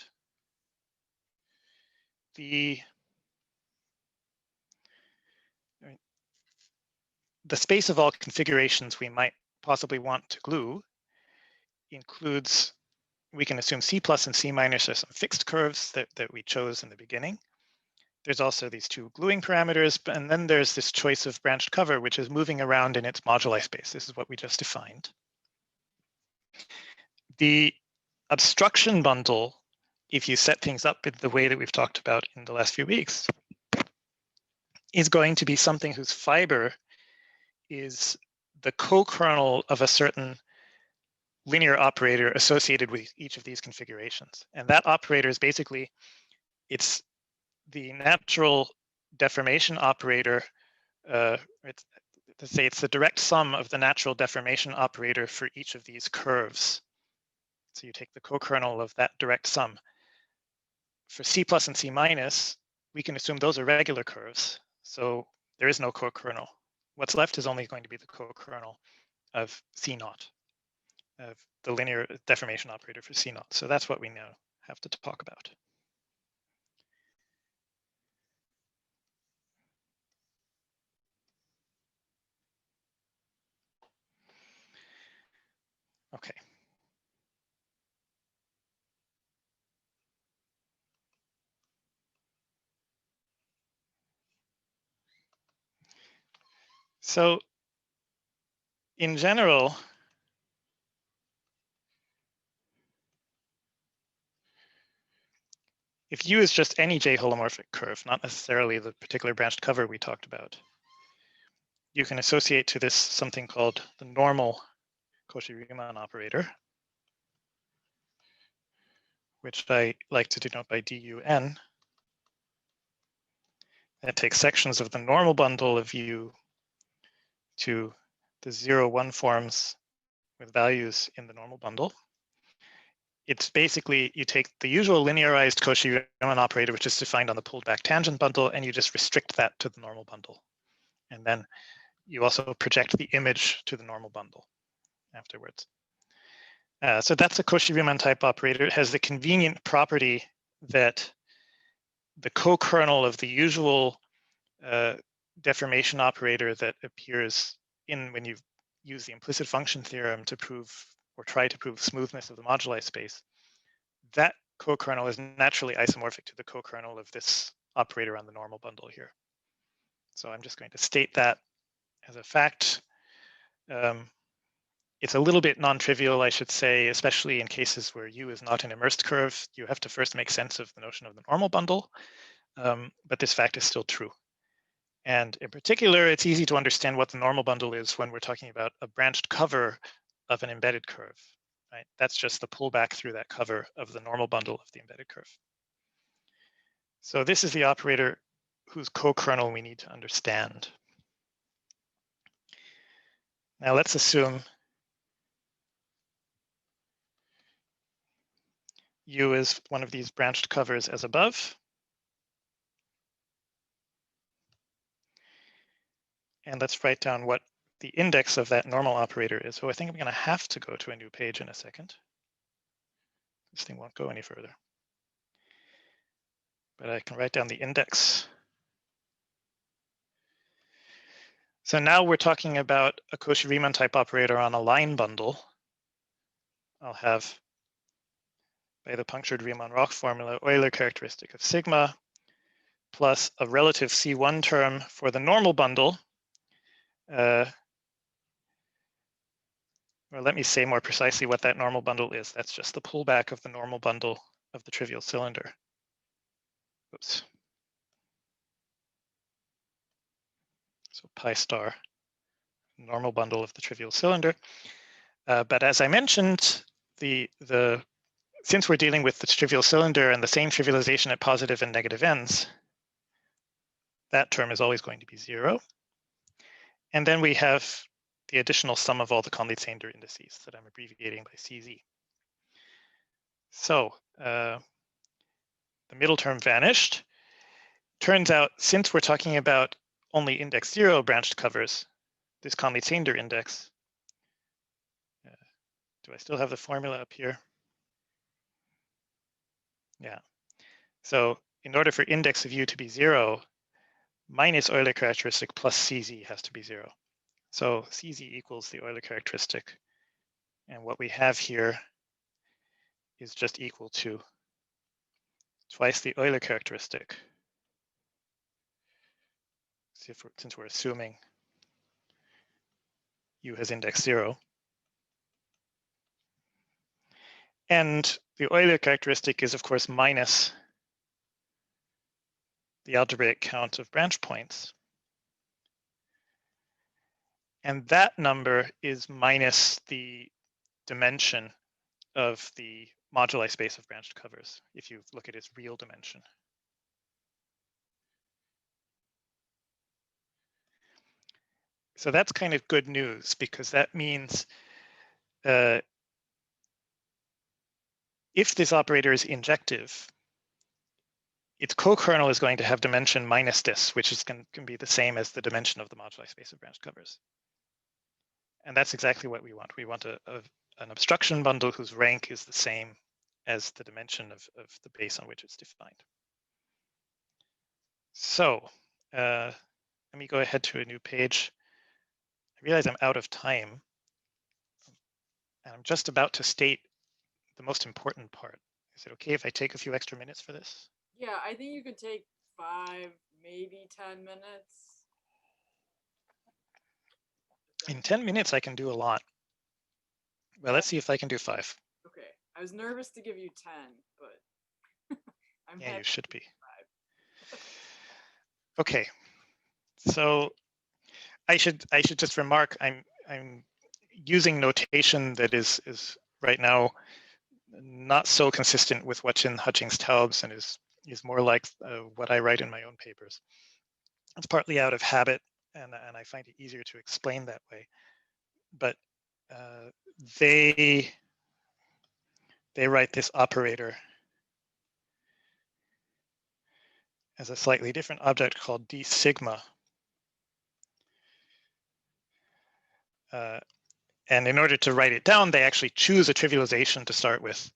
The space of all configurations we might possibly want to glue includes, we can assume C plus and C minus are some fixed curves that we chose in the beginning. There's also these two gluing parameters, and then there's this choice of branched cover, which is moving around in its moduli space. This is what we just defined. The obstruction bundle, if you set things up in the way that we've talked about in the last few weeks, is going to be something whose fiber is the co-kernel of a certain linear operator associated with each of these configurations. And that operator is basically, it's the natural deformation operator, let's say it's the direct sum of the natural deformation operator for each of these curves. So you take the co-kernel of that direct sum. For C plus and C minus, we can assume those are regular curves. So there is no co-kernel. What's left is only going to be the co-kernel of C naught, of the linear deformation operator for C naught. So that's what we now have to talk about. Okay. So in general, if U is just any J holomorphic curve, not necessarily the particular branched cover we talked about, you can associate to this something called the normal Cauchy-Riemann operator, which I like to denote by DUN. That takes sections of the normal bundle of U to the 0, 1 forms with values in the normal bundle. It's basically, you take the usual linearized Cauchy-Riemann operator, which is defined on the pulled back tangent bundle, and you just restrict that to the normal bundle. And then you also project the image to the normal bundle afterwards. So that's a Cauchy-Riemann type operator. It has the convenient property that the co-kernel of the usual deformation operator that appears in when you use the implicit function theorem to prove or try to prove smoothness of the moduli space, that co-kernel is naturally isomorphic to the co-kernel of this operator on the normal bundle here. So I'm just going to state that as a fact. It's a little bit non-trivial, I should say, especially in cases where U is not an immersed curve. You have to first make sense of the notion of the normal bundle, but this fact is still true. And in particular, it's easy to understand what the normal bundle is when we're talking about a branched cover of an embedded curve, right? That's just the pullback through that cover of the normal bundle of the embedded curve. So this is the operator whose co-kernel we need to understand. Now let's assume U is one of these branched covers as above. And let's write down what the index of that normal operator is. So I think I'm going to have to go to a new page in a second. This thing won't go any further. but I can write down the index. So now we're talking about a Cauchy-Riemann type operator on a line bundle. I'll have, by the punctured Riemann-Roch formula, Euler characteristic of sigma plus a relative C1 term for the normal bundle. Or let me say more precisely what that normal bundle is. That's just the pullback of the normal bundle of the trivial cylinder. Oops. So pi star, normal bundle of the trivial cylinder. But as I mentioned, since we're dealing with the trivial cylinder and the same trivialization at positive and negative ends, that term is always going to be 0. And then we have the additional sum of all the Conley-Sander indices that I'm abbreviating by CZ. So the middle term vanished. Turns out, since we're talking about only index 0 branched covers, this Conley-Sander index, do I still have the formula up here? Yeah. So in order for index of U to be 0, minus Euler characteristic plus CZ has to be 0. So CZ equals the Euler characteristic. And what we have here is just equal to twice the Euler characteristic. Since we're assuming U has index 0. And the Euler characteristic is, of course, minus the algebraic count of branch points. And that number is minus the dimension of the moduli space of branched covers, if you look at its real dimension. So that's kind of good news, because that means if this operator is injective, its co-kernel is going to have dimension minus this, which is can be the same as the dimension of the moduli space of branched covers. And that's exactly what we want. We want an obstruction bundle whose rank is the same as the dimension of the base on which it's defined. So let me go ahead to a new page. I realize I'm out of time. And I'm just about to state the most important part. Is it okay if I take a few extra minutes for this? Yeah, I think you could take 5, maybe 10 minutes. In 10 minutes, I can do a lot. Well, let's see if I can do 5. Okay, I was nervous to give you 10, but I'm Yeah, you happy should to be. give 5. Okay, so I should just remark I'm using notation that is right now not so consistent with what's in Hutchings-Taubes and is more like what I write in my own papers. It's partly out of habit, and I find it easier to explain that way. But they write this operator as a slightly different object called d sigma. And in order to write it down, they actually choose a trivialization to start with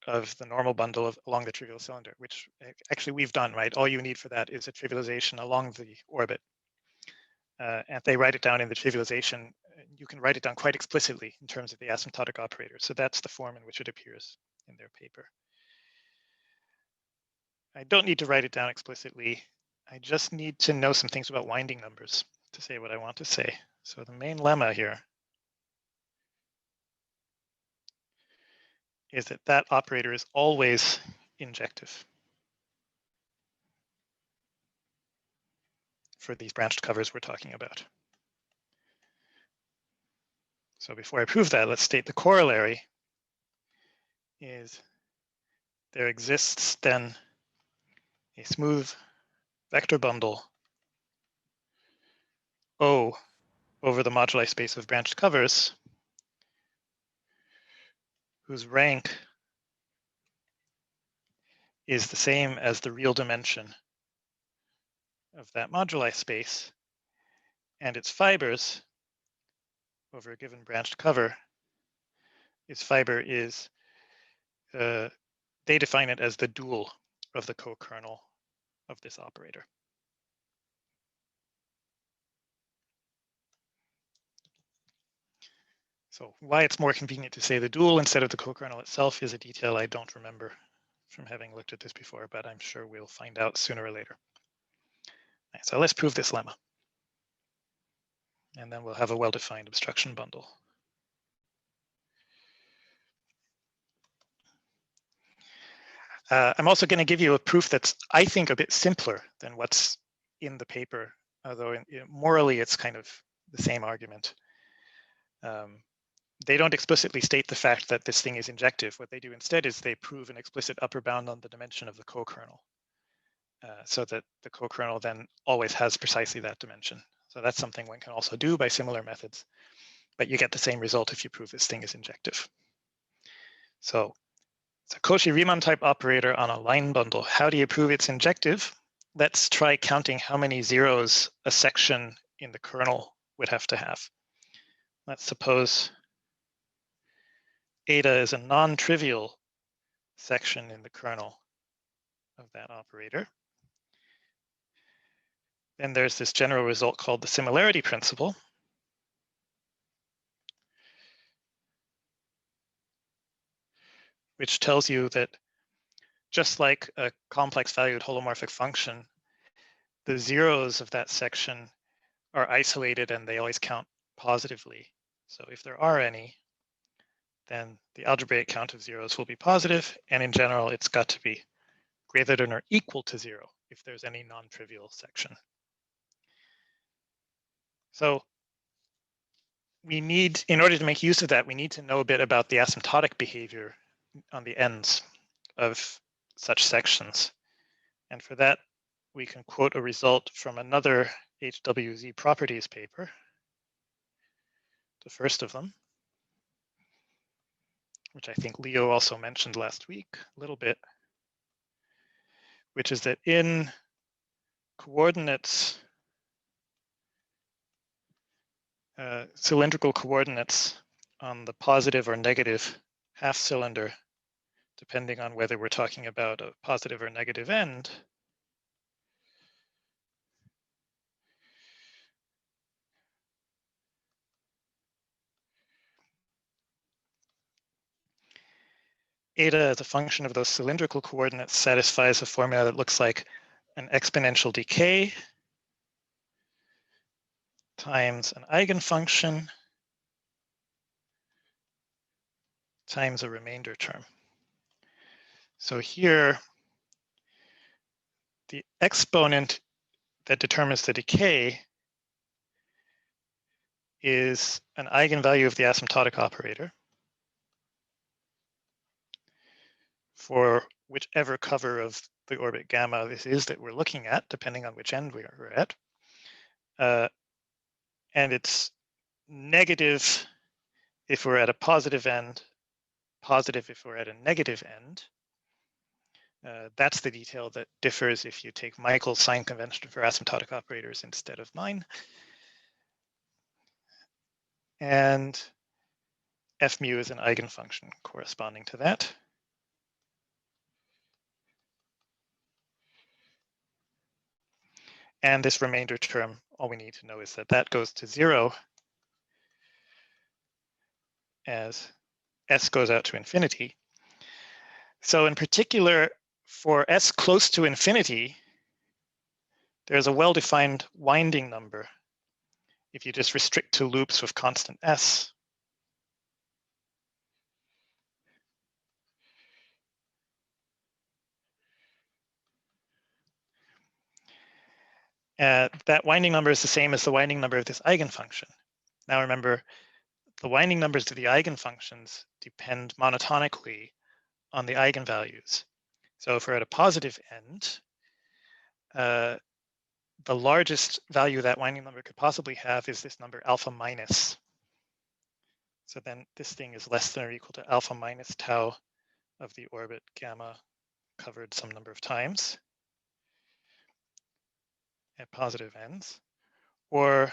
of the normal bundle along the trivial cylinder, which actually we've done, right? All you need for that is a trivialization along the orbit. And they write it down in the trivialization. You can write it down quite explicitly in terms of the asymptotic operator. So that's the form in which it appears in their paper. I don't need to write it down explicitly. I just need to know some things about winding numbers to say what I want to say. So the main lemma here is that that operator is always injective for these branched covers we're talking about. So before I prove that, let's state the corollary is there exists then a smooth vector bundle O over the moduli space of branched covers whose rank is the same as the real dimension of that moduli space, and its fibers over a given branched cover, its fiber is, they define it as the dual of the co-kernel of this operator. So why it's more convenient to say the dual instead of the co-kernel itself is a detail I don't remember from having looked at this before, but I'm sure we'll find out sooner or later. Right, so let's prove this lemma. And then we'll have a well-defined obstruction bundle. I'm also going to give you a proof that's, I think, a bit simpler than what's in the paper, although morally it's kind of the same argument. They don't explicitly state the fact that this thing is injective. What they do instead is they prove an explicit upper bound on the dimension of the co-kernel, so that the co-kernel then always has precisely that dimension. So that's something one can also do by similar methods, but you get the same result if you prove this thing is injective. So it's a Cauchy-Riemann type operator on a line bundle. How do you prove it's injective? Let's try counting how many zeros a section in the kernel would have to have. Let's suppose eta is a non-trivial section in the kernel of that operator. Then there's this general result called the similarity principle. Which tells you that just like a complex valued holomorphic function, the zeros of that section are isolated and they always count positively. So if there are any, then the algebraic count of zeros will be positive, and in general, it's got to be greater than or equal to 0 if there's any non-trivial section. So we need, in order to make use of that, we need to know a bit about the asymptotic behavior on the ends of such sections. And for that, we can quote a result from another HWZ properties paper, the first of them, which I think Leo also mentioned last week a little bit, which is that in coordinates, cylindrical coordinates on the positive or negative half cylinder, depending on whether we're talking about a positive or negative end, eta as a function of those cylindrical coordinates satisfies a formula that looks like an exponential decay times an eigenfunction times a remainder term. So here, the exponent that determines the decay is an eigenvalue of the asymptotic operator for whichever cover of the orbit gamma this is that we're looking at, depending on which end we're at. And it's negative if we're at a positive end, positive if we're at a negative end. That's the detail that differs if you take Michael's sign convention for asymptotic operators instead of mine. And f mu is an eigenfunction corresponding to that. And this remainder term, all we need to know is that that goes to 0 as s goes out to infinity. So in particular, for s close to infinity, there's a well-defined winding number if you just restrict to loops with constant s. That winding number is the same as the winding number of this eigenfunction. Now remember, the winding numbers of the eigenfunctions depend monotonically on the eigenvalues. So if we're at a positive end, the largest value that winding number could possibly have is this number alpha minus. So then this thing is less than or equal to alpha minus tau of the orbit gamma covered some number of times at positive ends, or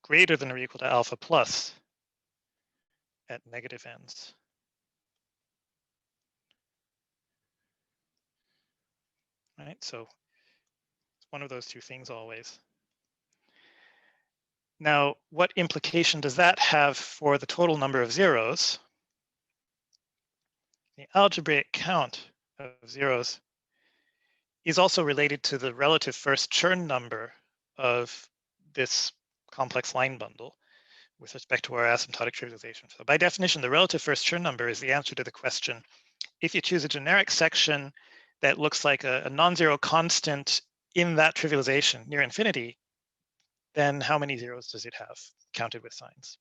greater than or equal to alpha plus at negative ends. Right, so one of those two things always. Now, what implication does that have for the total number of zeros? The algebraic count of zeros is also related to the relative first Chern number of this complex line bundle with respect to our asymptotic trivialization. So by definition, the relative first Chern number is the answer to the question, if you choose a generic section that looks like a non-zero constant in that trivialization near infinity, then how many zeros does it have counted with signs?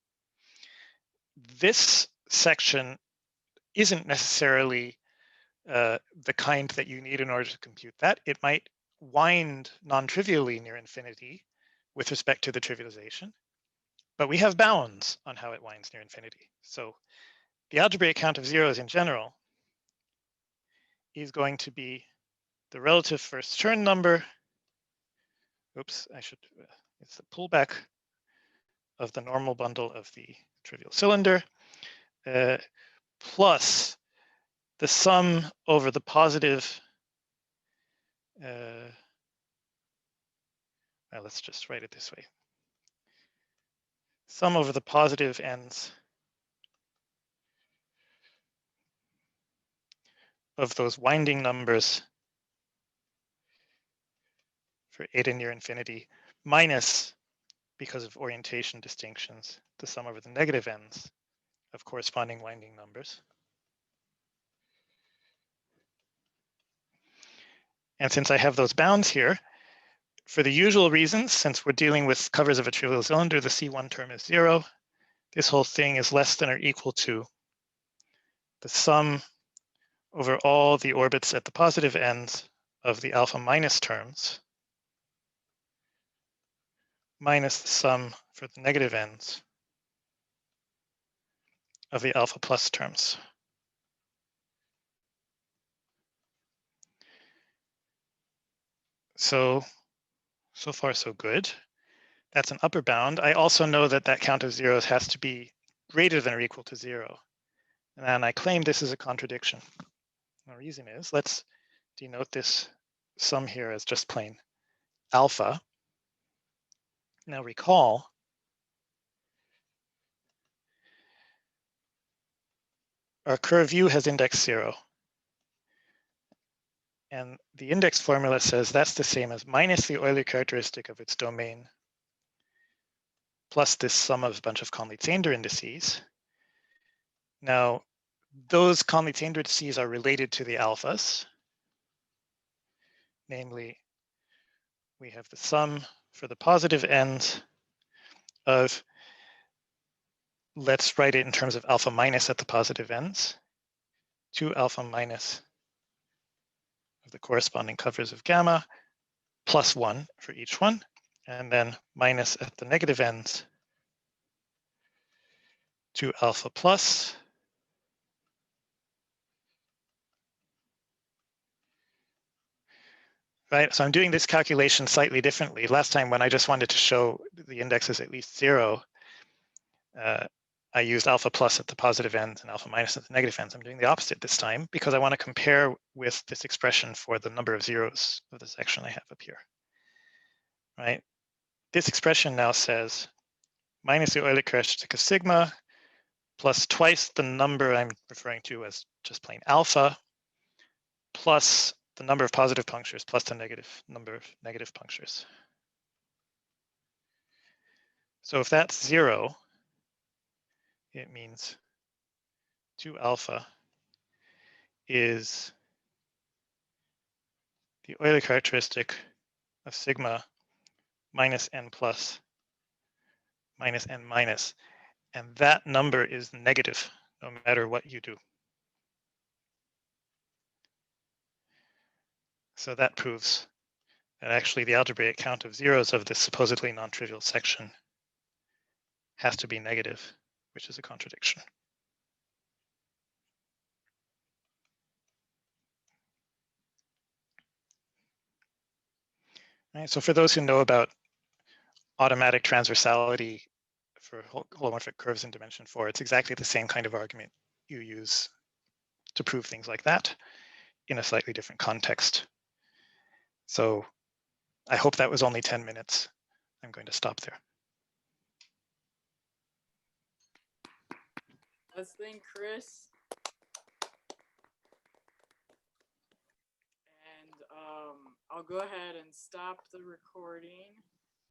This section isn't necessarily the kind that you need in order to compute that. It might wind non-trivially near infinity with respect to the trivialization, but we have bounds on how it winds near infinity. So the algebraic count of zeros in general is going to be the relative first Chern number. Oops, it's the pullback of the normal bundle of the trivial cylinder, plus the sum over the positive, well, let's just write it this way. Sum over the positive ends of those winding numbers for eta near infinity, minus, because of orientation distinctions, the sum over the negative ends of corresponding winding numbers. And since I have those bounds here, for the usual reasons, since we're dealing with covers of a trivial cylinder, the C1 term is 0. This whole thing is less than or equal to the sum over all the orbits at the positive ends of the alpha minus terms, minus the sum for the negative ends of the alpha plus terms. So far so good. That's an upper bound. I also know that that count of zeros has to be greater than or equal to 0. And I claim this is a contradiction. The reason is, let's denote this sum here as just plain alpha. Now recall, our curve U has index 0. And the index formula says that's the same as minus the Euler characteristic of its domain plus this sum of a bunch of Conley-Zander indices. Now, those Conley-Zander indices are related to the alphas. Namely, we have the sum for the positive ends of, let's write it in terms of alpha minus at the positive ends, 2 alpha minus of the corresponding covers of gamma, plus 1 for each one, and then minus at the negative ends, 2 alpha plus, right? So I'm doing this calculation slightly differently. Last time when I just wanted to show the index is at least 0, I used alpha plus at the positive ends and alpha minus at the negative ends. I'm doing the opposite this time because I want to compare with this expression for the number of zeros of the section I have up here, right? This expression now says minus the Euler characteristic of sigma plus twice the number I'm referring to as just plain alpha plus the number of positive punctures plus the number of negative punctures. So if that's 0, it means 2 alpha is the Euler characteristic of sigma minus n plus minus n minus, and that number is negative no matter what you do. So that proves that actually the algebraic count of zeros of this supposedly non-trivial section has to be negative, which is a contradiction. Right, so for those who know about automatic transversality for holomorphic curves in dimension 4, it's exactly the same kind of argument you use to prove things like that in a slightly different context. So I hope that was only 10 minutes. I'm going to stop there. Let's thank Chris. And I'll go ahead and stop the recording.